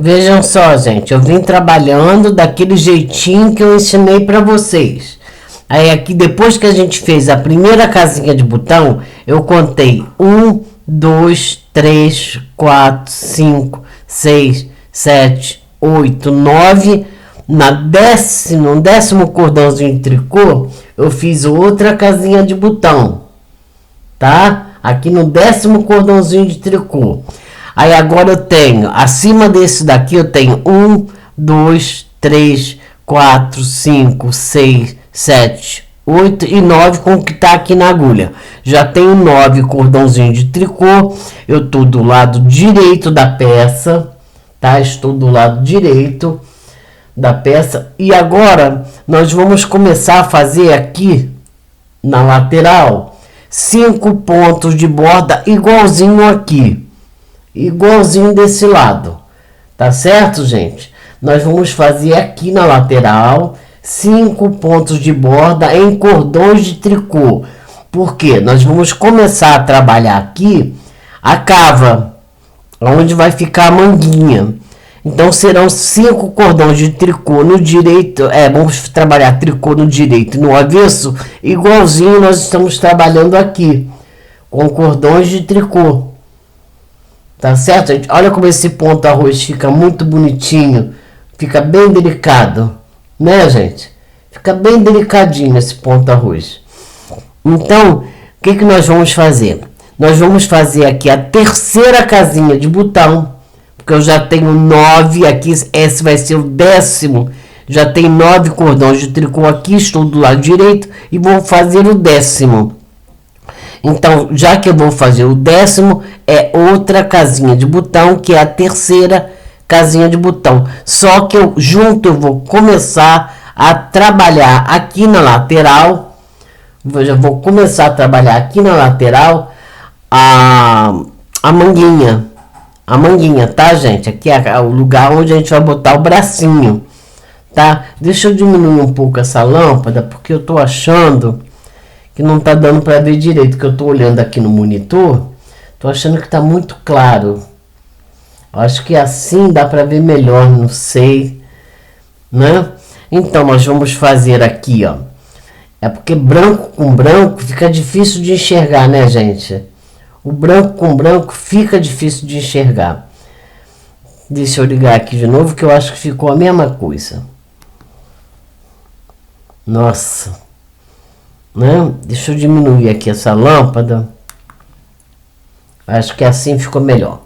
Vejam só, gente, eu vim trabalhando daquele jeitinho que eu ensinei para vocês. Aí aqui, depois que a gente fez a primeira casinha de botão, eu contei 1, 2, 3, 4, 5, 6, 7, 8, 9. No décimo cordãozinho de tricô, eu fiz outra casinha de botão, tá? Aqui no décimo cordãozinho de tricô. Aí agora eu tenho, acima desse daqui eu tenho 1, 2, 3, 4, 5, 6, 7, 8 e 9 com o que tá aqui na agulha. Já tenho 9 cordãozinho de tricô. Eu tô do lado direito da peça, tá? Estou do lado direito da peça. E agora nós vamos começar a fazer aqui na lateral 5 pontos de borda igualzinho aqui. Igualzinho desse lado, tá certo, gente? Nós vamos fazer aqui na lateral 5 pontos de borda em cordões de tricô. Porque nós vamos começar a trabalhar aqui a cava, onde vai ficar a manguinha. Então serão 5 cordões de tricô no direito. Vamos trabalhar tricô no direito e no avesso, igualzinho nós estamos trabalhando aqui, com cordões de tricô. Tá certo, gente? Olha como esse ponto arroz fica muito bonitinho. Fica bem delicado, né, gente? Fica bem delicadinho esse ponto arroz. Então, o que nós vamos fazer? Nós vamos fazer aqui a terceira casinha de botão. Porque eu já tenho 9 aqui. Esse vai ser o décimo. Já tem 9 cordões de tricô aqui. Estou do lado direito. E vou fazer o décimo. Então, já que eu vou fazer o décimo, é outra casinha de botão, que é a terceira casinha de botão. Só que eu vou começar a trabalhar aqui na lateral. Já vou começar a trabalhar aqui na lateral a manguinha. A manguinha, tá, gente? Aqui é o lugar onde a gente vai botar o bracinho, tá? Deixa eu diminuir um pouco essa lâmpada, porque eu tô achando que não tá dando para ver direito, que eu tô olhando aqui no monitor, tô achando que tá muito claro. Acho que assim dá para ver melhor, não sei, né? Então nós vamos fazer aqui, ó. É porque branco com branco fica difícil de enxergar, né, gente? O branco com branco fica difícil de enxergar. Deixa eu ligar aqui de novo, que eu acho que ficou a mesma coisa. Nossa. Né? Deixa eu diminuir aqui essa lâmpada. Acho que assim ficou melhor.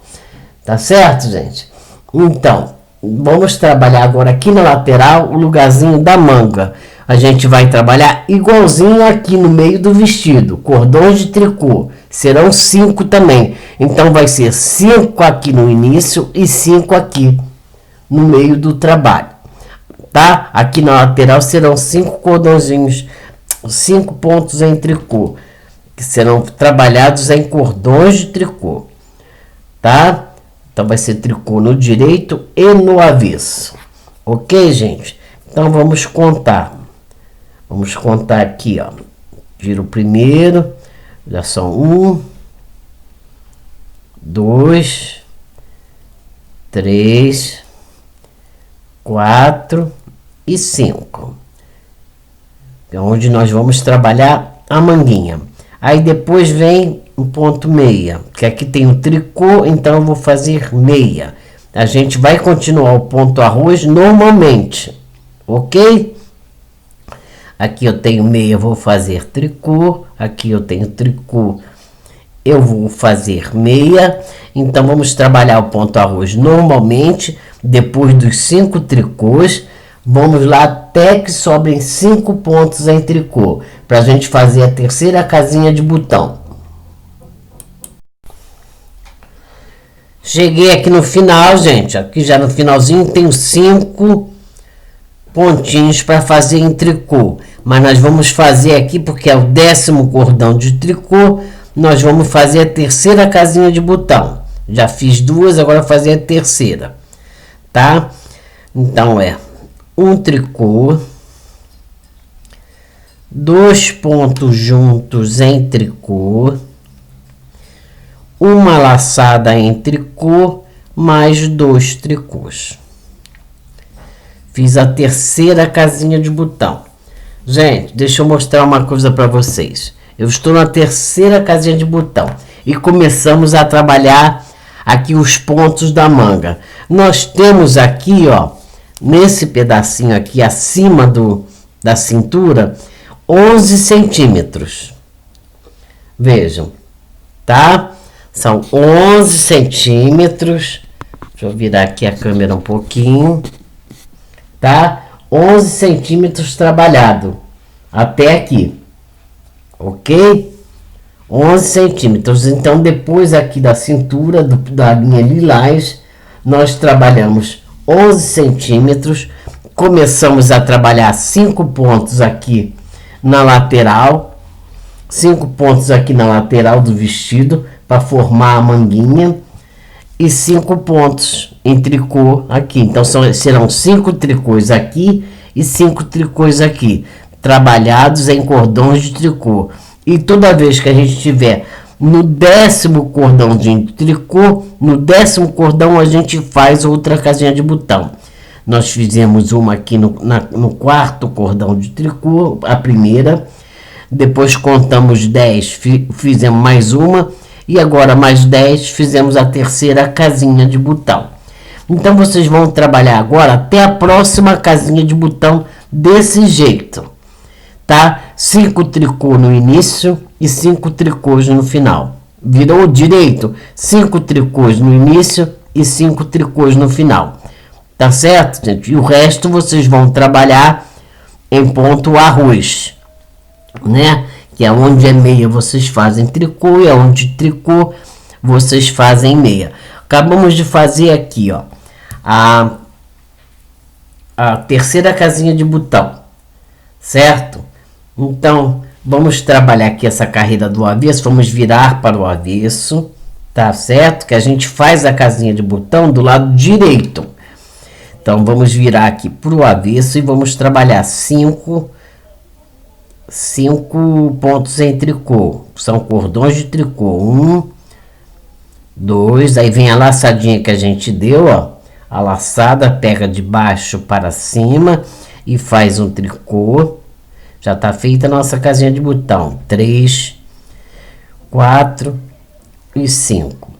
Tá certo, gente? Então, vamos trabalhar agora aqui na lateral o lugarzinho da manga. A gente vai trabalhar igualzinho aqui no meio do vestido. Cordões de tricô. Serão 5 também. Então vai ser 5 aqui no início e 5 aqui no meio do trabalho. Tá? Aqui na lateral serão 5 cordõezinhos, 5 pontos em tricô, que serão trabalhados em cordões de tricô, tá? Então vai ser tricô no direito e no avesso, ok, gente? Então vamos contar. Vamos contar aqui, ó. Giro primeiro, já são 1, 2, 3, 4 e 5. Onde nós vamos trabalhar a manguinha. Aí depois vem o ponto meia, que aqui tem o tricô, então eu vou fazer meia. A gente vai continuar o ponto arroz normalmente, ok? Aqui eu tenho meia, vou fazer tricô. Aqui eu tenho tricô, eu vou fazer meia. Então vamos trabalhar o ponto arroz normalmente. Depois dos 5 tricôs, vamos lá até que sobrem 5 pontos em tricô, para a gente fazer a terceira casinha de botão. Cheguei aqui no final, gente. Aqui já no finalzinho tenho 5 pontinhos para fazer em tricô. Mas nós vamos fazer aqui, porque é o 10º cordão de tricô, nós vamos fazer a terceira casinha de botão. Já fiz 2, agora vou fazer a terceira, tá? Então é um tricô, 2 pontos juntos em tricô, uma laçada em tricô, mais 2 tricôs. Fiz a terceira casinha de botão. Gente, deixa eu mostrar uma coisa para vocês. Eu estou na terceira casinha de botão e começamos a trabalhar aqui os pontos da manga. Nós temos aqui, ó, nesse pedacinho aqui acima da cintura, 11 centímetros. Vejam, tá? São 11 centímetros. Deixa eu virar aqui a câmera um pouquinho. Tá? 11 centímetros trabalhado até aqui, ok? 11 centímetros. Então, depois aqui da cintura, da linha lilás, nós trabalhamos 11 centímetros. Começamos a trabalhar 5 pontos aqui na lateral, 5 pontos aqui na lateral do vestido para formar a manguinha. E 5 pontos em tricô aqui. Então serão 5 tricôs aqui e 5 tricôs aqui, trabalhados em cordões de tricô. E toda vez que a gente tiver no 10º cordão de tricô, no 10º cordão a gente faz outra casinha de botão. Nós fizemos uma aqui no 4º cordão de tricô, a primeira. Depois contamos 10, fizemos mais uma. E agora mais 10, fizemos a terceira casinha de botão. Então vocês vão trabalhar agora até a próxima casinha de botão desse jeito, tá? 5 tricô no início e 5 tricôs no final. Virou direito? 5 tricôs no início e 5 tricôs no final. Tá certo, gente? E o resto vocês vão trabalhar em ponto arroz, né? Que é onde é meia vocês fazem tricô e onde tricô vocês fazem meia. Acabamos de fazer aqui, ó, a terceira casinha de botão, certo? Então, vamos trabalhar aqui essa carreira do avesso, vamos virar para o avesso, tá certo? Que a gente faz a casinha de botão do lado direito. Então, vamos virar aqui para o avesso e vamos trabalhar 5 pontos em tricô, são cordões de tricô, 1, 2, aí vem a laçadinha que a gente deu, ó, a laçada, pega de baixo para cima e faz um tricô, já tá feita a nossa casinha de botão, 3, 4 e 5.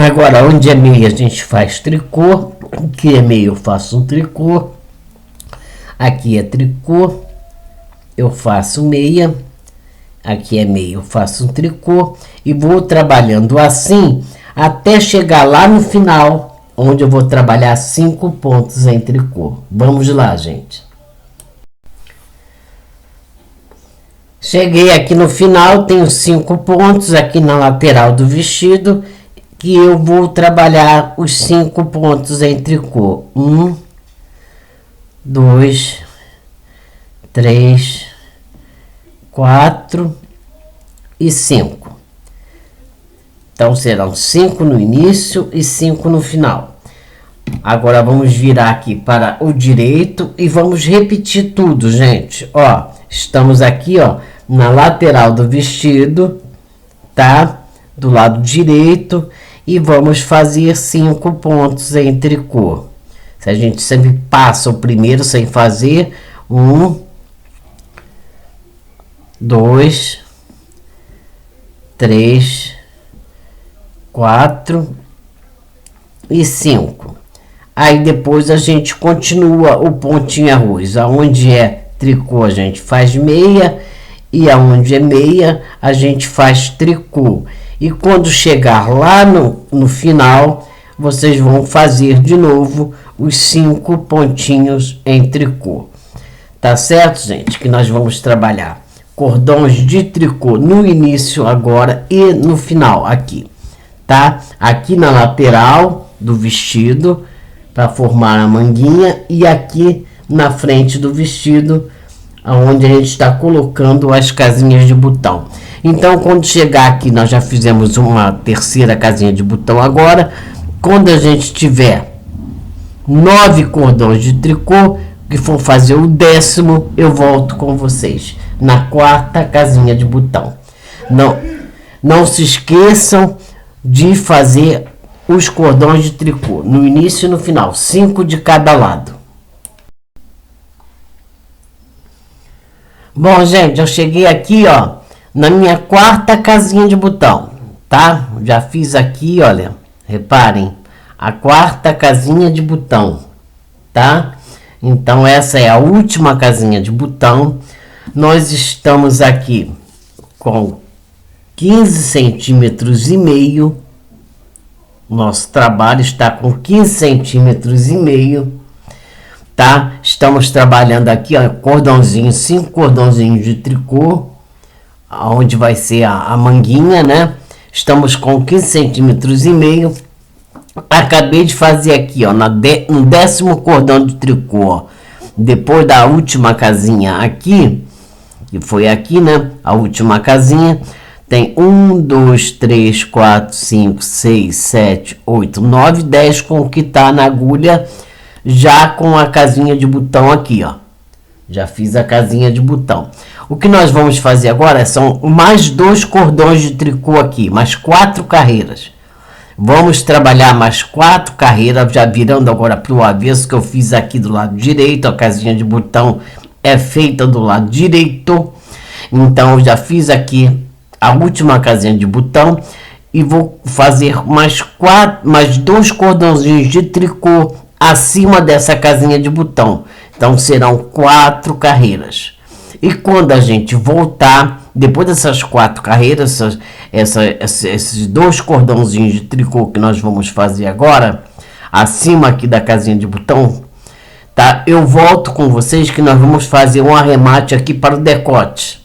Agora, onde é meia a gente faz tricô, aqui é meia eu faço um tricô, aqui é tricô, eu faço meia, aqui é meia, eu faço um tricô e vou trabalhando assim até chegar lá no final, onde eu vou trabalhar 5 pontos em tricô. Vamos lá, gente. Cheguei aqui no final, tenho 5 pontos aqui na lateral do vestido, que eu vou trabalhar os 5 pontos em tricô. 1, 2, 3, 4 e 5. Então serão 5 no início e 5 no final. Agora vamos virar aqui para o direito e vamos repetir tudo, gente. Ó, estamos aqui, ó, na lateral do vestido, tá? Do lado direito e vamos fazer 5 pontos em tricô. Se a gente sempre passa o primeiro sem fazer, 1, 2, 3, 4 e 5. Aí depois a gente continua o pontinho arroz. Aonde é tricô a gente faz meia e aonde é meia a gente faz tricô. E quando chegar lá no final, vocês vão fazer de novo os 5 pontinhos em tricô. Tá certo, gente? Que nós vamos trabalhar cordões de tricô no início agora e no final aqui, tá? Aqui na lateral do vestido para formar a manguinha e aqui na frente do vestido, aonde a gente está colocando as casinhas de botão. Então, quando chegar aqui, nós já fizemos uma terceira casinha de botão agora. Quando a gente tiver 9 cordões de tricô, que for fazer o 10º, eu volto com vocês na 4ª casinha de botão. Não se esqueçam de fazer os cordões de tricô, no início e no final, 5 de cada lado. Bom, gente, eu cheguei aqui, ó, na minha quarta casinha de botão, tá? Já fiz aqui, olha, reparem, a quarta casinha de botão, tá? Então essa é a última casinha de botão. Nós estamos aqui com 15 centímetros e meio. Nosso trabalho está com 15 centímetros e meio, tá? Estamos trabalhando aqui, ó, cordãozinho, 5 cordãozinhos de tricô, onde vai ser a manguinha, né? Estamos com 15 centímetros e meio. Acabei de fazer aqui, ó, no 10º cordão de tricô, ó, depois da última casinha aqui, que foi aqui, né? A última casinha. Tem 1, 2, 3, 4, 5, 6, 7, 8, 9, 10 com o que tá na agulha, já com a casinha de botão aqui, ó. Já fiz a casinha de botão. O que nós vamos fazer agora são mais 2 cordões de tricô aqui, mais 4 carreiras. Vamos trabalhar mais 4 carreiras, já virando agora para o avesso, que eu fiz aqui do lado direito. A casinha de botão é feita do lado direito. Então, eu já fiz aqui a última casinha de botão e vou fazer mais 2 cordãozinhos de tricô acima dessa casinha de botão. Então serão 4 carreiras. E quando a gente voltar, depois dessas 4 carreiras, esses 2 cordãozinhos de tricô que nós vamos fazer agora, acima aqui da casinha de botão, tá? Eu volto com vocês que nós vamos fazer um arremate aqui para o decote.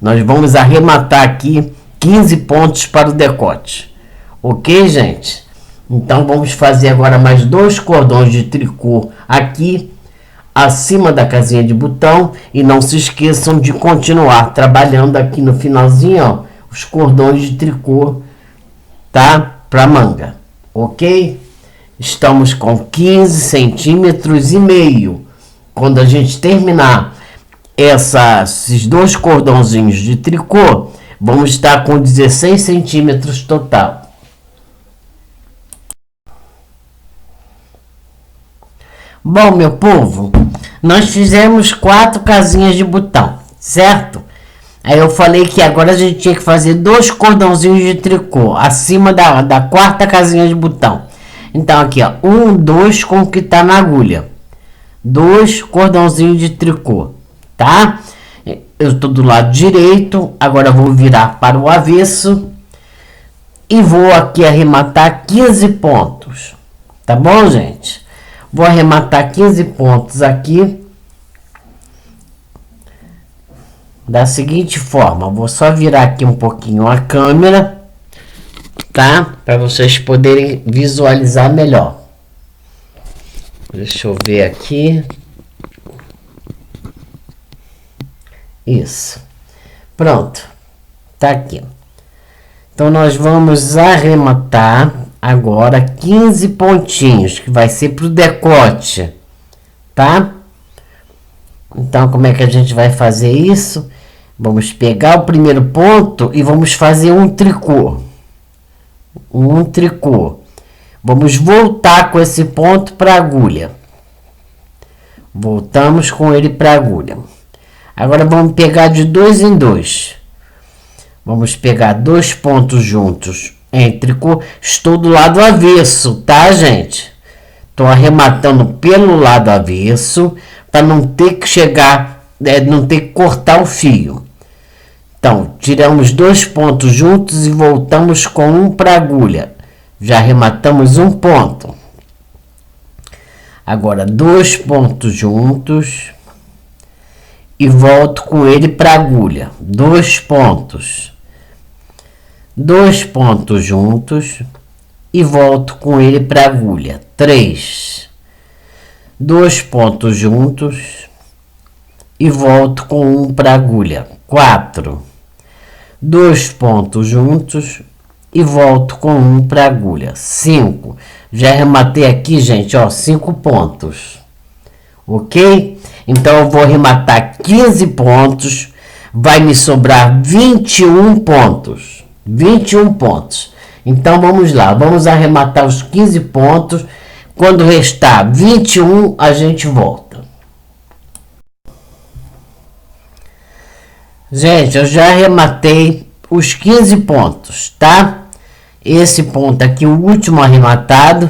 Nós vamos arrematar aqui 15 pontos para o decote. Ok, gente? Então, vamos fazer agora mais 2 cordões de tricô aqui, acima da casinha de botão. E não se esqueçam de continuar trabalhando aqui no finalzinho, ó, os cordões de tricô, tá? Para manga. Ok? Estamos com 15 centímetros e meio. Quando a gente terminar esses 2 cordãozinhos de tricô, vamos estar com 16 centímetros total. Bom, meu povo, nós fizemos 4 casinhas de botão, certo? Aí eu falei que agora a gente tinha que fazer 2 cordãozinhos de tricô acima da quarta casinha de botão. Então aqui, ó, 1, 2 com o que tá na agulha, 2 cordãozinhos de tricô. Tá? Eu estou do lado direito, agora vou virar para o avesso e vou aqui arrematar 15 pontos. Tá bom, gente? Vou arrematar 15 pontos aqui da seguinte forma. Vou só virar aqui um pouquinho a câmera, tá? Para vocês poderem visualizar melhor. Deixa eu ver aqui. Isso. Pronto. Tá aqui. Então, nós vamos arrematar agora 15 pontinhos, que vai ser pro decote, tá? Então, como é que a gente vai fazer isso? Vamos pegar o primeiro ponto e vamos fazer um tricô. Um tricô. Vamos voltar com esse ponto para a agulha. Voltamos com ele para a agulha. Agora vamos pegar de 2 em 2. Vamos pegar 2 pontos juntos em tricô. Estou do lado avesso, tá, gente? Estou arrematando pelo lado avesso para não ter que chegar, não ter que cortar o fio. Então, tiramos 2 pontos juntos e voltamos com um para a agulha. Já arrematamos um ponto. Agora, 2 pontos juntos e volto com ele para a agulha. 2 pontos. 2 pontos juntos e volto com ele para a agulha. 3. 2 pontos juntos e volto com um para a agulha. 4. 2 pontos juntos e volto com um para a agulha. 5. Já arrematei aqui, gente, ó, 5 pontos. Ok? Então, eu vou arrematar 15 pontos. Vai me sobrar 21 pontos. 21 pontos. Então vamos lá, vamos arrematar os 15 pontos. Quando restar 21, a gente volta. Gente, eu já arrematei os 15 pontos, tá? Esse ponto aqui, o último arrematado,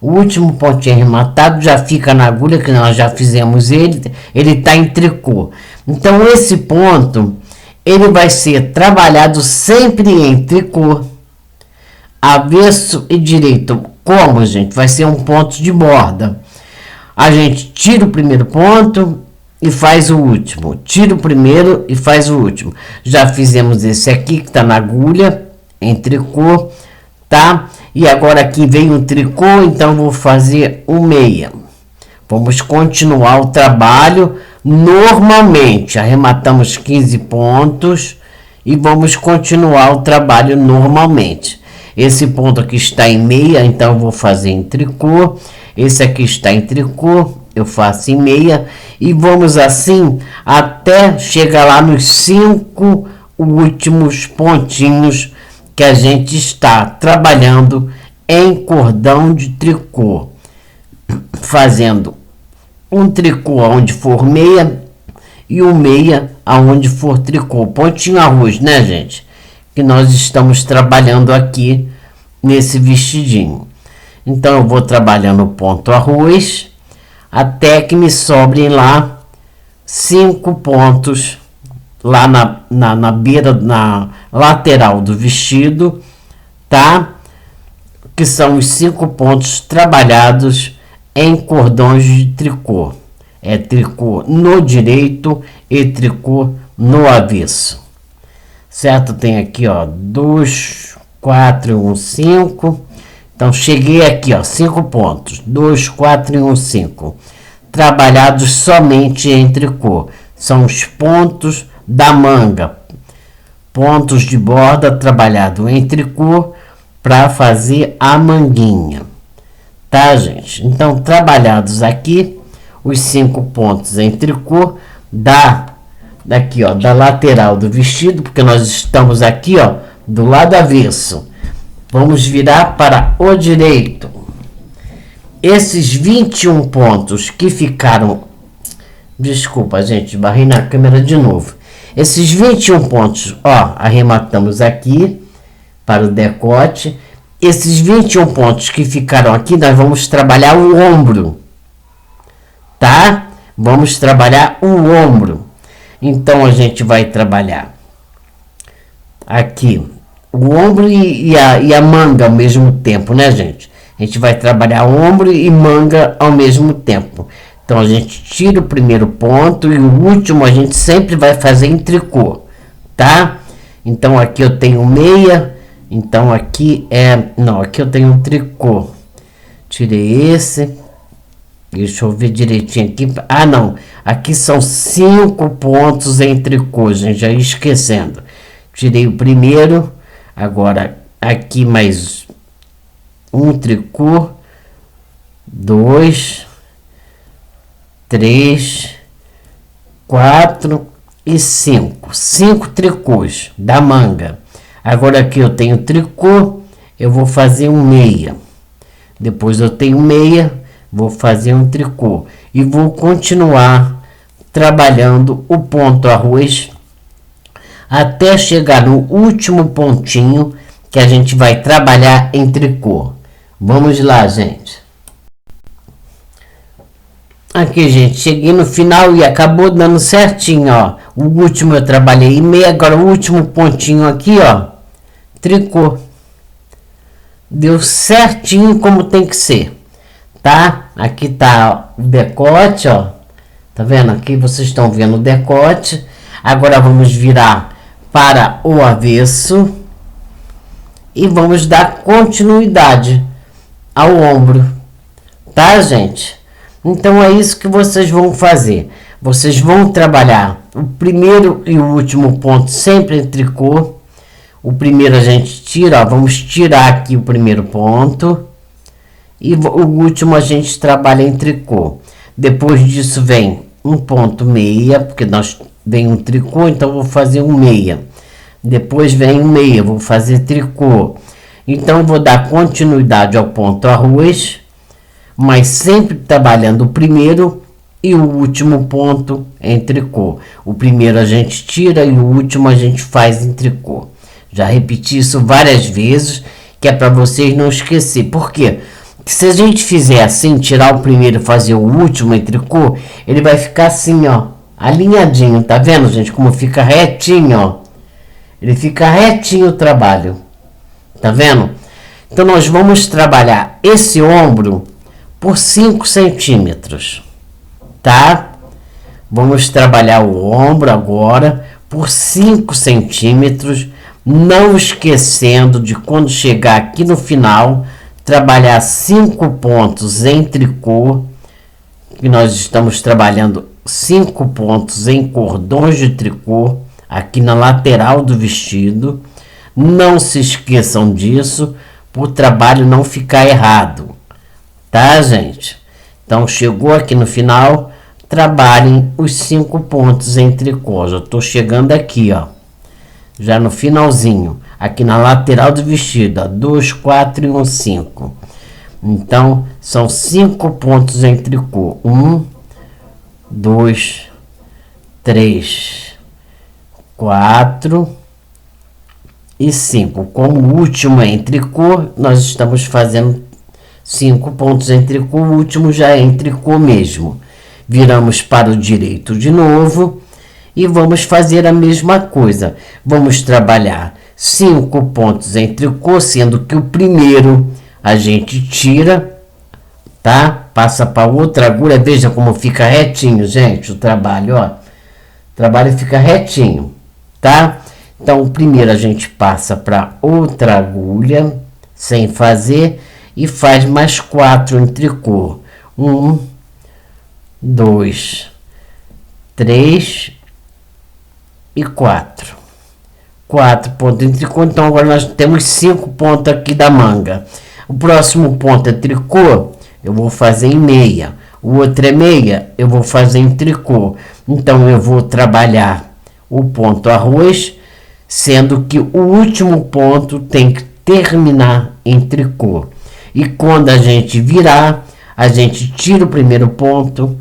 o último pontinho arrematado já fica na agulha, que nós já fizemos ele tá em tricô. Então esse ponto, ele vai ser trabalhado sempre em tricô, avesso e direito. Como, gente? Vai ser um ponto de borda. A gente tira o primeiro ponto e faz o último. Tira o primeiro e faz o último. Já fizemos esse aqui que tá na agulha, em tricô, tá? E agora aqui vem o tricô, então vou fazer um meia. Vamos continuar o trabalho normalmente. Arrematamos 15 pontos e vamos continuar o trabalho normalmente. Esse ponto aqui está em meia, então eu vou fazer em tricô. Esse aqui está em tricô, eu faço em meia. E vamos assim até chegar lá nos 5 últimos pontinhos que a gente está trabalhando em cordão de tricô. Fazendo um tricô onde for meia e um meia aonde for tricô. Pontinho arroz, né, gente? Que nós estamos trabalhando aqui nesse vestidinho. Então eu vou trabalhando o ponto arroz até que me sobrem lá 5 pontos lá na beira, na lateral do vestido, tá? Que são os 5 pontos trabalhados em cordões de tricô. É tricô no direito e tricô no avesso. Certo? Tem aqui, ó, 2, 4 e 1, 5. Então, cheguei aqui, ó, 5 pontos. 2, 4 e 1, 5. Trabalhados somente em tricô. São os pontos da manga. Pontos de borda trabalhado em tricô para fazer a manguinha. Tá, gente? Então, trabalhados aqui, os 5 pontos em tricô daqui, ó, da lateral do vestido, porque nós estamos aqui, ó, do lado avesso. Vamos virar para o direito. Esses 21 pontos que ficaram... Desculpa, gente, barrei na câmera de novo. Esses 21 pontos, ó, arrematamos aqui para o decote. Esses 21 pontos que ficaram aqui, nós vamos trabalhar o ombro, tá? Vamos trabalhar o ombro. Então, a gente vai trabalhar aqui o ombro e a manga ao mesmo tempo, né, gente? A gente vai trabalhar ombro e manga ao mesmo tempo. Então, a gente tira o primeiro ponto e o último a gente sempre vai fazer em tricô, tá? Então, aqui eu tenho meia, então aqui aqui eu tenho um tricô. Tirei esse. Deixa eu ver direitinho aqui. Ah, não. Aqui são 5 pontos em tricô, gente. Já ia esquecendo. Tirei o primeiro. Agora, aqui mais um tricô. 2, 3, 4 e 5. 5 tricôs da manga. Agora aqui eu tenho tricô. Eu vou fazer um meia. Depois eu tenho meia. Vou fazer um tricô e vou continuar trabalhando o ponto arroz até chegar no último pontinho que a gente vai trabalhar em tricô. Vamos lá, gente. Aqui, gente, cheguei no final e acabou dando certinho, ó. O último eu trabalhei em meia, agora o último pontinho aqui, ó, tricô. Deu certinho como tem que ser. Tá? Aqui tá o decote, ó. Tá vendo? Aqui vocês estão vendo o decote. Agora vamos virar para o avesso e vamos dar continuidade ao ombro. Tá, gente? Então é isso que vocês vão fazer. Vocês vão trabalhar o primeiro e o último ponto sempre em tricô. O primeiro a gente tira, ó, vamos tirar aqui o primeiro ponto. E o último a gente trabalha em tricô. Depois disso vem um ponto meia, porque vem um tricô, então vou fazer um meia. Depois vem um meia, vou fazer tricô. Então, vou dar continuidade ao ponto arroz, mas sempre trabalhando o primeiro e o último ponto em tricô. O primeiro a gente tira e o último a gente faz em tricô. Já repeti isso várias vezes, que é para vocês não esquecer. Por quê? Porque se a gente fizer assim, tirar o primeiro e fazer o último em tricô, ele vai ficar assim, ó, alinhadinho. Tá vendo, gente, como fica retinho, ó? Ele fica retinho o trabalho. Tá vendo? Então, nós vamos trabalhar esse ombro por 5 centímetros, tá? Vamos trabalhar o ombro agora por 5 centímetros, não esquecendo de quando chegar aqui no final, trabalhar 5 pontos em tricô, que nós estamos trabalhando 5 pontos em cordões de tricô, aqui na lateral do vestido. Não se esqueçam disso, para o trabalho não ficar errado, tá, gente? Então, chegou aqui no final, trabalhem os 5 pontos em tricô. Já estou chegando aqui, ó, já no finalzinho, aqui na lateral do vestido, ó, 2, 4 e 1, 5. Então, são 5 pontos em tricô. 1, 2, 3, 4 e 5. Como o último é em tricô, nós estamos fazendo 5 pontos em tricô, o último já é em tricô mesmo. Viramos para o direito de novo e vamos fazer a mesma coisa. Vamos trabalhar 5 pontos em tricô, sendo que o primeiro a gente tira, tá? Passa para outra agulha, veja como fica retinho, gente, o trabalho, ó. O trabalho fica retinho, tá? Então, o primeiro a gente passa para outra agulha, sem fazer, e faz mais 4 em tricô. 1, 2, 3 e 4. 4 pontos em tricô. Então, agora nós temos 5 pontos aqui da manga. O próximo ponto é tricô, eu vou fazer em meia. O outro é meia, eu vou fazer em tricô. Então, eu vou trabalhar o ponto arroz, sendo que o último ponto tem que terminar em tricô. E quando a gente virar, a gente tira o primeiro ponto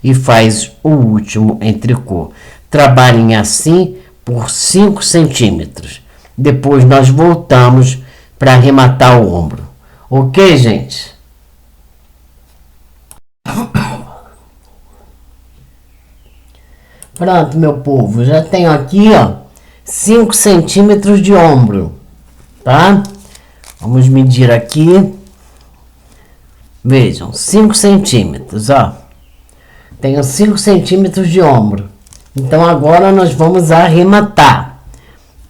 e faz o último em tricô. Trabalhem assim por 5 centímetros. Depois nós voltamos para arrematar o ombro. Ok, gente? Pronto, meu povo. Já tenho aqui, ó, 5 centímetros de ombro, tá? Vamos medir aqui. Vejam, 5 centímetros, ó. Tenho 5 centímetros de ombro. Então, agora nós vamos arrematar,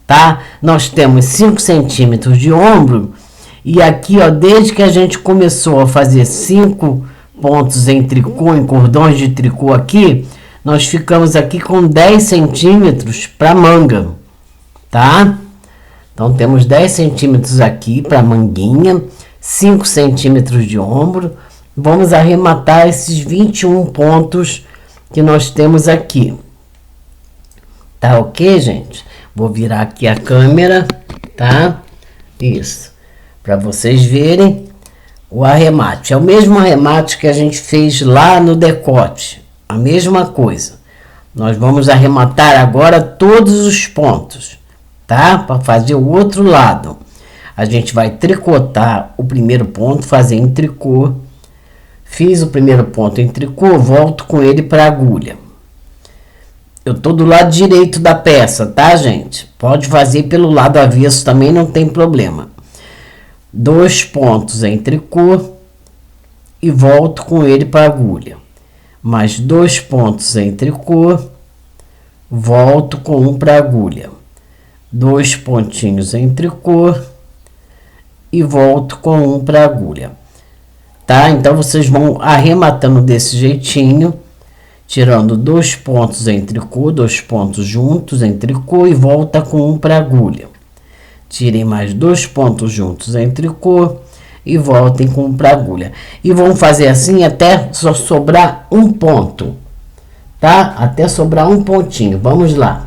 tá? Nós temos 5 centímetros de ombro. E aqui, ó, desde que a gente começou a fazer 5 pontos em tricô, em cordões de tricô aqui, nós ficamos aqui com 10 centímetros para manga, tá? Então, temos 10 centímetros aqui para manguinha, 5 centímetros de ombro. Vamos arrematar esses 21 pontos que nós temos aqui. Tá ok, gente? Vou virar aqui a câmera, tá? Isso. Para vocês verem o arremate. É o mesmo arremate que a gente fez lá no decote. A mesma coisa. Nós vamos arrematar agora todos os pontos, tá? Para fazer o outro lado. A gente vai tricotar o primeiro ponto, fazer em tricô. Fiz o primeiro ponto em tricô, volto com ele para a agulha. Eu tô do lado direito da peça, tá, gente? Pode fazer pelo lado avesso também, não tem problema. 2 pontos em tricô e volto com ele para a agulha. Mais 2 pontos em tricô, volto com um para a agulha. 2 pontinhos em tricô e volto com um para a agulha. Tá? Então, vocês vão arrematando desse jeitinho, tirando 2 pontos em tricô, 2 pontos juntos em tricô e volta com um para a agulha. Tirem mais 2 pontos juntos em tricô e voltem com um para a agulha. E vão fazer assim até só sobrar um ponto, tá? Até sobrar um pontinho. Vamos lá.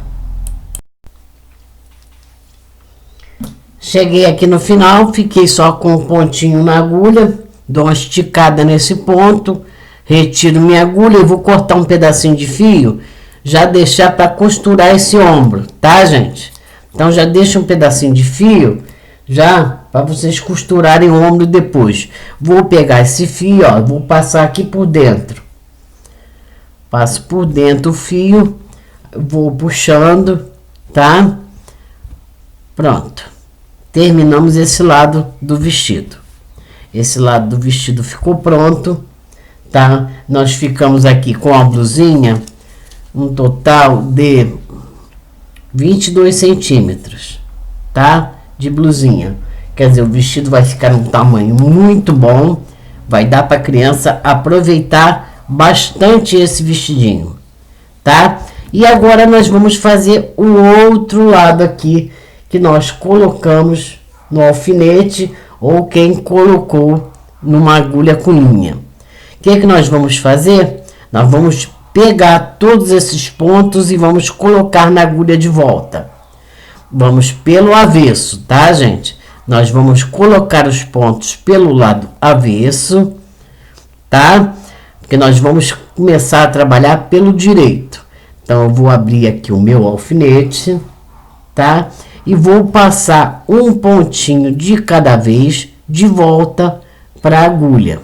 Cheguei aqui no final, fiquei só com um pontinho na agulha, dou uma esticada nesse ponto, retiro minha agulha e vou cortar um pedacinho de fio, já deixar para costurar esse ombro, tá, gente? Então já deixa um pedacinho de fio, já para vocês costurarem o ombro depois. Vou pegar esse fio, ó, vou passar aqui por dentro. Passo por dentro o fio, vou puxando, tá? Pronto. Terminamos esse lado do vestido. Esse lado do vestido ficou pronto, tá? Nós ficamos aqui com a blusinha, um total de 22 centímetros, tá? De blusinha. Quer dizer, o vestido vai ficar um tamanho muito bom, vai dar para a criança aproveitar bastante esse vestidinho, tá? E agora nós vamos fazer o outro lado aqui, que nós colocamos no alfinete, ou quem colocou numa agulha com linha. O que nós vamos fazer? Nós vamos pegar todos esses pontos e vamos colocar na agulha de volta. Vamos pelo avesso, tá, gente? Nós vamos colocar os pontos pelo lado avesso, tá? Porque nós vamos começar a trabalhar pelo direito. Então, eu vou abrir aqui o meu alfinete, tá? E vou passar um pontinho de cada vez de volta para a agulha,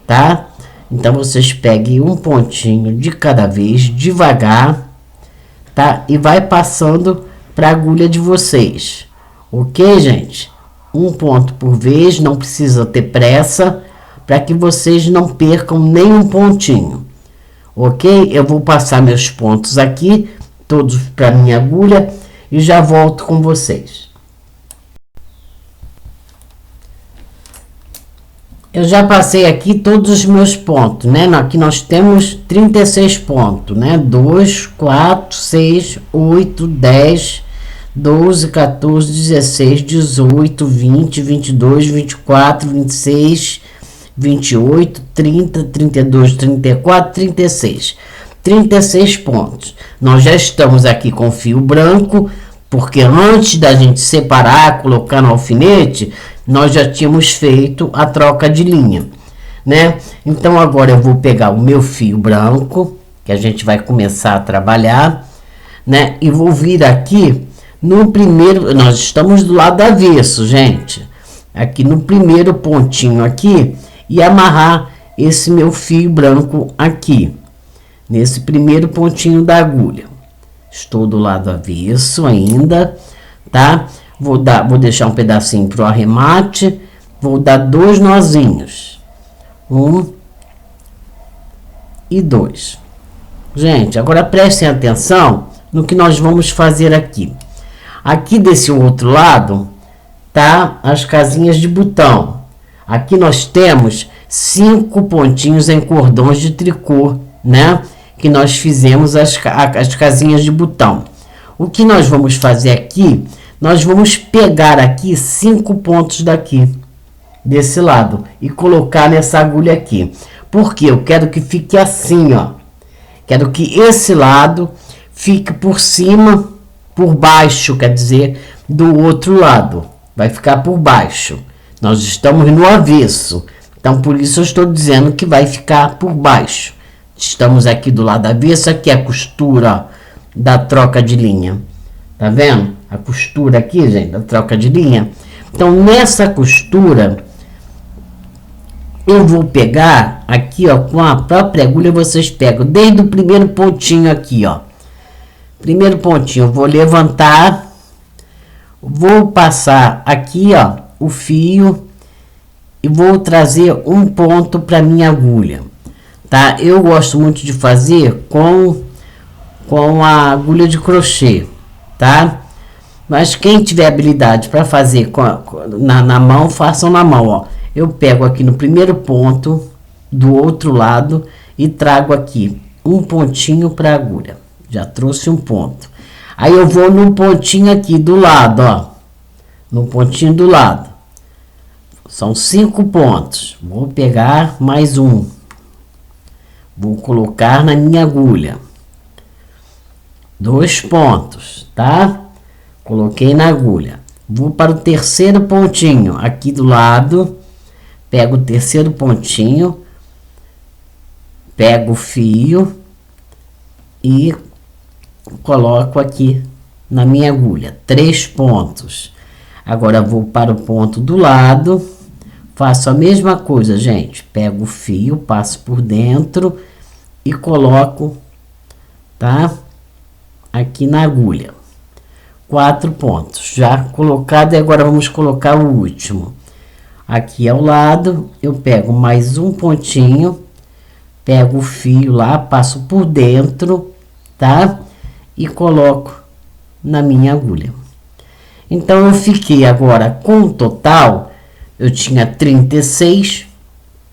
tá? Então, vocês peguem um pontinho de cada vez, devagar, tá? E vai passando para a agulha de vocês, ok, gente? Um ponto por vez, não precisa ter pressa, para que vocês não percam nenhum pontinho, ok? Eu vou passar meus pontos aqui, todos para minha agulha, e já volto com vocês. Eu já passei aqui todos os meus pontos, né? Aqui nós temos 36 pontos, né? 2, 4, 6, 8, 10, 12, 14, 16, 18, 20, 22, 24, 26, 28, 30, 32, 34, 36. 36 pontos. Nós já estamos aqui com fio branco, porque antes da gente separar, colocar no alfinete, nós já tínhamos feito a troca de linha, né? Então agora eu vou pegar o meu fio branco, que a gente vai começar a trabalhar, né? E vou vir aqui no primeiro, nós estamos do lado avesso, gente. Aqui no primeiro pontinho aqui e amarrar esse meu fio branco aqui. Nesse primeiro pontinho da agulha. Estou do lado avesso ainda, tá? Vou deixar um pedacinho pro arremate. Vou dar 2 nozinhos. 1 e 2. Gente, agora prestem atenção no que nós vamos fazer aqui. Aqui desse outro lado, tá? As casinhas de botão. Aqui nós temos 5 pontinhos em cordões de tricô, né? Que nós fizemos as casinhas de botão. O que nós vamos fazer aqui, nós vamos pegar aqui 5 pontos daqui, desse lado, e colocar nessa agulha aqui. Porque eu quero que fique assim, ó. Quero que esse lado fique por cima, por baixo, quer dizer, do outro lado. Vai ficar por baixo. Nós estamos no avesso. Então, por isso eu estou dizendo que vai ficar por baixo. Estamos aqui do lado avesso, aqui é a costura da troca de linha. Tá vendo? A costura aqui, gente, da troca de linha. Então, nessa costura, eu vou pegar aqui, ó, com a própria agulha, vocês pegam desde o primeiro pontinho aqui, ó. Primeiro pontinho, eu vou levantar, vou passar aqui, ó, o fio e vou trazer um ponto para minha agulha. Tá? Eu gosto muito de fazer com a agulha de crochê, tá? Mas quem tiver habilidade para fazer na mão, façam na mão, ó. Eu pego aqui no primeiro ponto do outro lado e trago aqui um pontinho para a agulha. Já trouxe um ponto. Aí eu vou no pontinho aqui do lado, ó. No pontinho do lado. São 5 pontos. Vou pegar mais um. Vou colocar na minha agulha. 2 pontos, tá? Coloquei na agulha. vou para o terceiro pontinho, aqui do lado, pego o terceiro pontinho, pego o fio e coloco aqui na minha agulha, 3 pontos. Agora vou para o ponto do lado, faço a mesma coisa, gente, pego o fio, passo por dentro e coloco, tá? Aqui na agulha, 4 pontos já colocado. E agora vamos colocar o último aqui ao lado. Eu pego mais um pontinho, pego o fio lá, passo por dentro, tá? E coloco na minha agulha. Então eu fiquei agora com o total, eu tinha 36,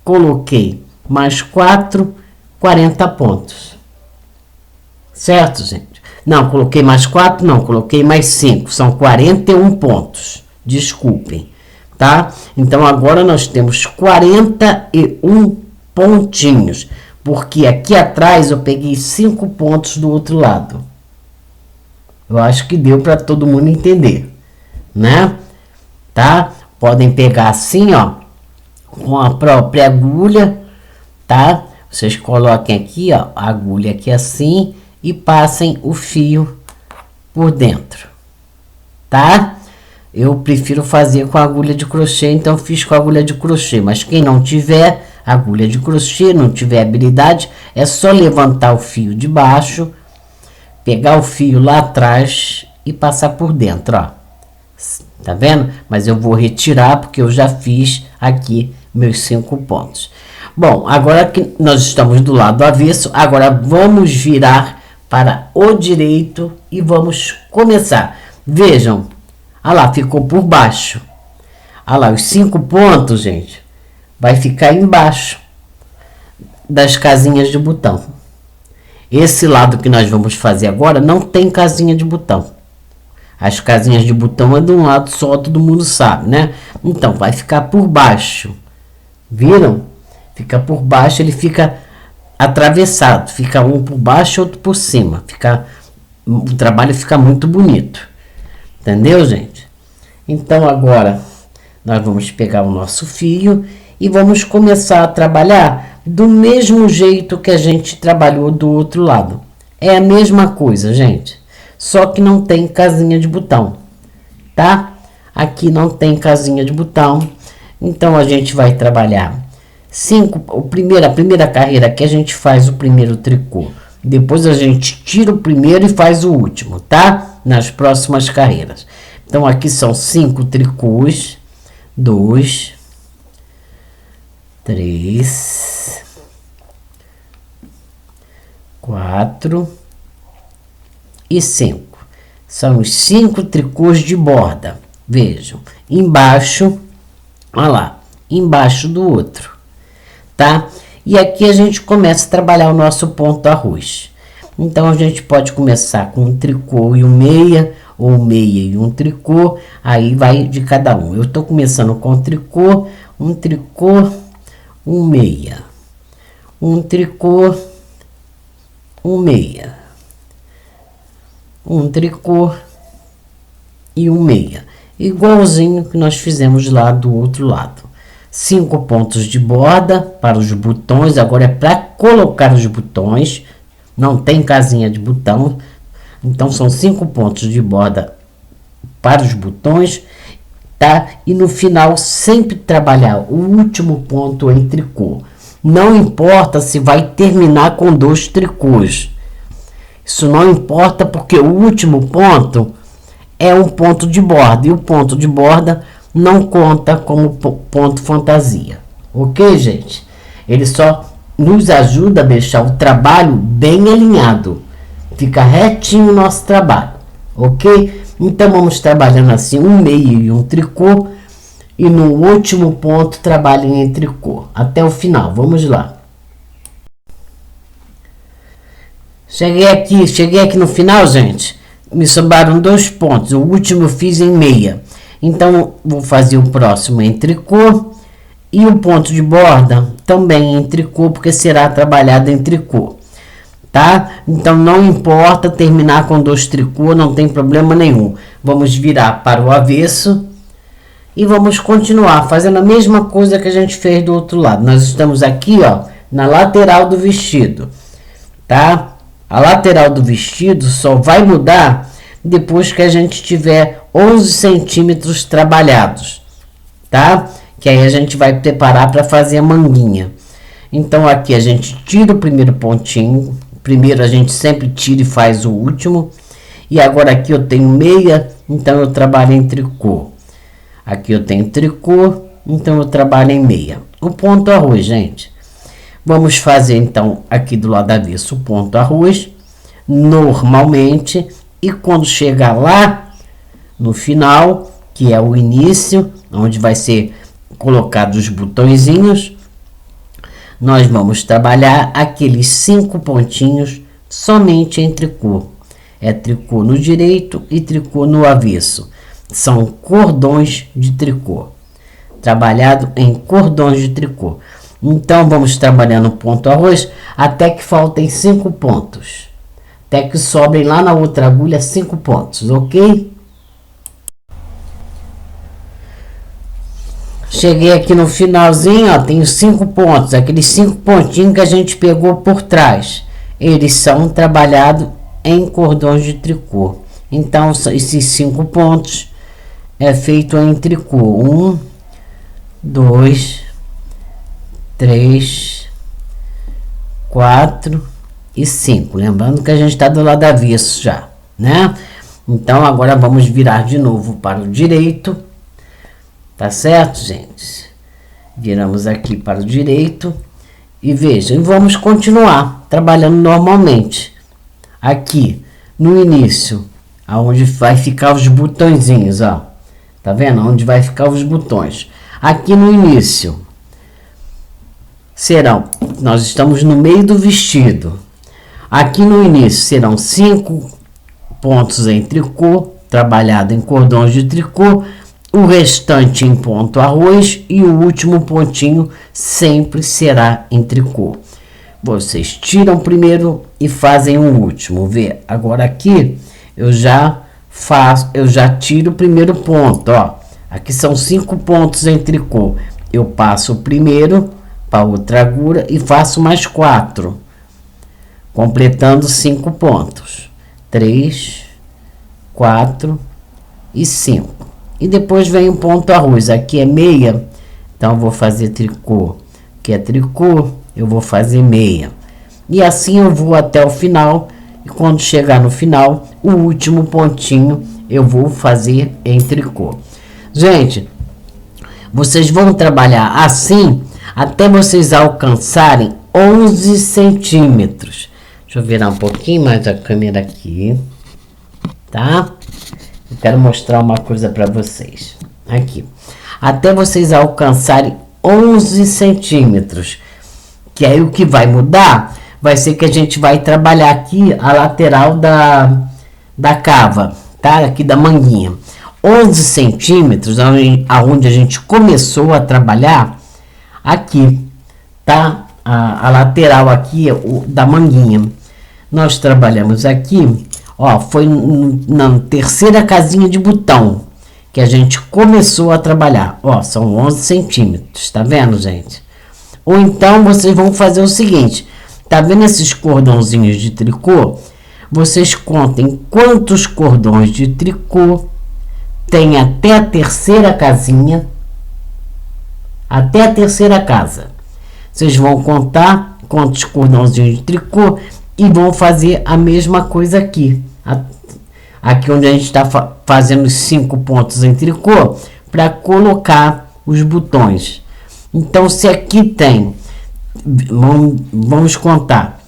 coloquei mais 4, 40 pontos. Certo, gente? Não, coloquei mais 4, não, coloquei mais 5, são 41 pontos. Desculpem, tá? Então agora nós temos 41 pontinhos, porque aqui atrás eu peguei 5 pontos do outro lado. Eu acho que deu para todo mundo entender, né? Tá? Podem pegar assim, ó, com a própria agulha, tá? Vocês coloquem aqui, ó, a agulha aqui assim e passem o fio por dentro, tá? Eu prefiro fazer com a agulha de crochê, então fiz com a agulha de crochê, mas quem não tiver agulha de crochê, não tiver habilidade, é só levantar o fio de baixo, pegar o fio lá atrás e passar por dentro, ó. Tá vendo? Mas eu vou retirar porque eu já fiz aqui meus 5 pontos. Bom, agora que nós estamos do lado avesso, agora vamos virar para o direito e vamos começar. Vejam, olha lá, ficou por baixo. Olha lá, os 5 pontos, gente, vai ficar embaixo das casinhas de botão. Esse lado que nós vamos fazer agora não tem casinha de botão. As casinhas de botão é de um lado só, todo mundo sabe, né? Então, vai ficar por baixo. Viram? Fica por baixo, ele fica atravessado. Fica um por baixo e outro por cima. O trabalho fica muito bonito. Entendeu, gente? Então, agora, nós vamos pegar o nosso fio e vamos começar a trabalhar do mesmo jeito que a gente trabalhou do outro lado. É a mesma coisa, gente. Só que não tem casinha de botão, tá? Aqui não tem casinha de botão. Então, a gente vai trabalhar a primeira carreira que a gente faz o primeiro tricô. Depois a gente tira o primeiro e faz o último, tá? Nas próximas carreiras. Então, aqui são 5 tricôs. 2, 3, 4 e 5. São os 5 tricôs de borda. Vejam, embaixo, olha lá, embaixo do outro, tá? E aqui a gente começa a trabalhar o nosso ponto arroz. Então, a gente pode começar com um tricô e um meia, ou meia e um tricô, aí vai de cada um. Eu tô começando com um tricô, um meia, um tricô, um meia, um tricô e um meia, igualzinho que nós fizemos lá do outro lado. 5 pontos de borda para os botões. Agora é para colocar os botões, não tem casinha de botão, então são 5 pontos de borda para os botões, tá? E no final sempre trabalhar o último ponto em tricô. Não importa se vai terminar com 2 tricôs. Isso não importa, porque o último ponto é um ponto de borda. E o ponto de borda não conta como ponto fantasia. Ok, gente? Ele só nos ajuda a deixar o trabalho bem alinhado. Fica retinho o nosso trabalho. Ok? Então, vamos trabalhando assim, um meio e um tricô. E no último ponto, trabalhem em tricô. Até o final. Vamos lá. Cheguei aqui no final, gente. Me sobraram 2 pontos. O último eu fiz em meia. Então, vou fazer o próximo em tricô. E o ponto de borda também em tricô, porque será trabalhado em tricô. tá? Então não importa terminar com 2 tricô, não tem problema nenhum. Vamos virar para o avesso e vamos continuar fazendo a mesma coisa que a gente fez do outro lado. Nós estamos aqui, ó, na lateral do vestido, tá? A lateral do vestido só vai mudar depois que a gente tiver 11 centímetros trabalhados, tá? Que aí a gente vai preparar para fazer a manguinha. Então aqui a gente tira o primeiro pontinho, primeiro a gente sempre tira e faz o último. E agora aqui eu tenho meia, então eu trabalho em tricô. Aqui eu tenho tricô, então eu trabalho em meia. O ponto arroz, gente. Vamos fazer então aqui do lado avesso o ponto arroz, normalmente. E quando chegar lá no final, que é o início, onde vai ser colocado os botõezinhos, nós vamos trabalhar aqueles 5 pontinhos somente em tricô. É tricô no direito e tricô no avesso. São cordões de tricô, trabalhado em cordões de tricô. Então vamos trabalhando no ponto arroz até que faltem 5 pontos, até que sobrem lá na outra agulha 5 pontos, ok? Cheguei aqui no finalzinho, ó, tenho 5 pontos, aqueles 5 pontinhos que a gente pegou por trás, eles são trabalhados em cordões de tricô. Então esses 5 pontos é feito em tricô. 1, 2, 3, 4 e 5. Lembrando que a gente está do lado avesso já, né? Então agora vamos virar de novo para o direito. Tá certo, gente? Viramos aqui para o direito. E vejam, vamos continuar trabalhando normalmente. Aqui no início, aonde vai ficar os botõezinhos, ó. Tá vendo? Onde vai ficar os botões. Aqui no início serão, nós estamos no meio do vestido. Aqui no início serão 5 pontos em tricô, trabalhado em cordões de tricô, o restante em ponto arroz e o último pontinho sempre será em tricô. Vocês tiram primeiro e fazem o último, vê? Agora aqui eu já tiro o primeiro ponto, ó. Aqui são 5 pontos em tricô. Eu passo o primeiro para outra agulha e faço mais 4, completando 5 pontos. 3, 4 e 5. E depois vem o ponto arroz. Aqui é meia, então eu vou fazer tricô. Aqui é tricô, eu vou fazer meia. E assim eu vou até o final. E quando chegar no final, o último pontinho eu vou fazer em tricô. Gente, vocês vão trabalhar assim até vocês alcançarem 11 centímetros. Deixa eu virar um pouquinho mais a câmera aqui, tá? Eu quero mostrar uma coisa para vocês. Aqui. Até vocês alcançarem 11 centímetros. Que aí o que vai mudar vai ser que a gente vai trabalhar aqui a lateral da cava, tá? Aqui da manguinha. 11 centímetros, aonde a gente começou a trabalhar, aqui, tá? A lateral aqui da manguinha. Nós trabalhamos aqui, ó, foi na terceira casinha de botão que a gente começou a trabalhar. Ó, são 11 centímetros, tá vendo, gente? Ou então vocês vão fazer o seguinte, tá vendo esses cordãozinhos de tricô? Vocês contem quantos cordões de tricô tem até a terceira casinha, até a terceira casa. Vocês vão contar quantos cordãozinhos de tricô e vão fazer a mesma coisa aqui. Aqui onde a gente está fazendo os 5 pontos em tricô para colocar os botões. Então, se aqui tem, vamos contar.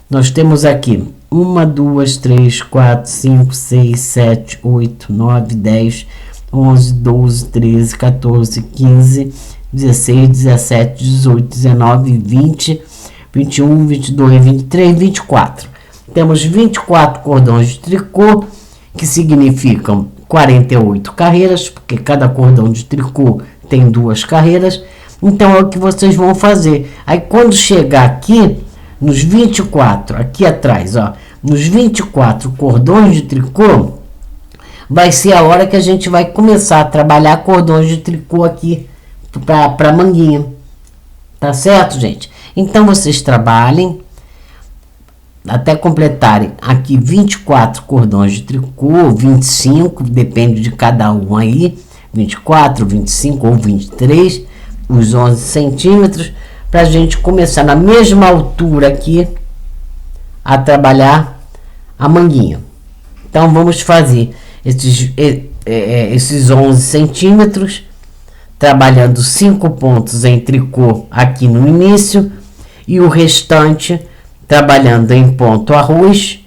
Nós temos aqui 1, 2, 3, 4, 5, 6, 7, 8, 9, 10, 11, 12, 13, 14, 15, 16, 17, 18, 19, 20, 21, 22, 23, 24. Temos 24 cordões de tricô, que significam 48 carreiras, porque cada cordão de tricô tem 2 carreiras. Então é o que vocês vão fazer. Aí quando chegar aqui, nos 24, aqui atrás, ó, nos 24 cordões de tricô, vai ser a hora que a gente vai começar a trabalhar cordões de tricô aqui para manguinha. Tá certo, gente? Então vocês trabalhem até completarem aqui 24 cordões de tricô, 25, depende de cada um aí, 24, 25 ou 23, os 11 centímetros, para a gente começar na mesma altura aqui a trabalhar a manguinha. Então vamos fazer esses 11 centímetros, trabalhando 5 pontos em tricô aqui no início e o restante trabalhando em ponto arroz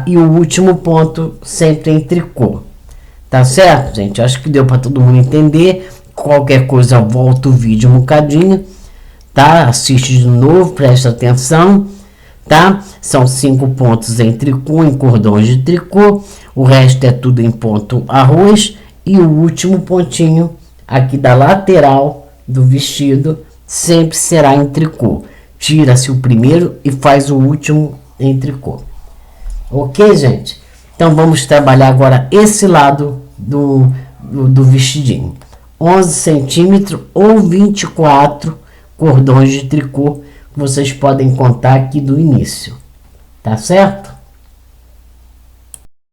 e o último ponto sempre em tricô. Tá certo, gente? Acho que deu para todo mundo entender. Qualquer coisa, volta o vídeo um bocadinho, tá? Assiste de novo, presta atenção, tá? São 5 pontos em tricô, em cordões de tricô. O resto é tudo em ponto arroz. E o último pontinho aqui da lateral do vestido sempre será em tricô. Tira-se o primeiro e faz o último em tricô. Ok, gente? Então vamos trabalhar agora esse lado do vestidinho. 11 centímetros ou 24 cordões de tricô que vocês podem contar aqui do início. Tá certo?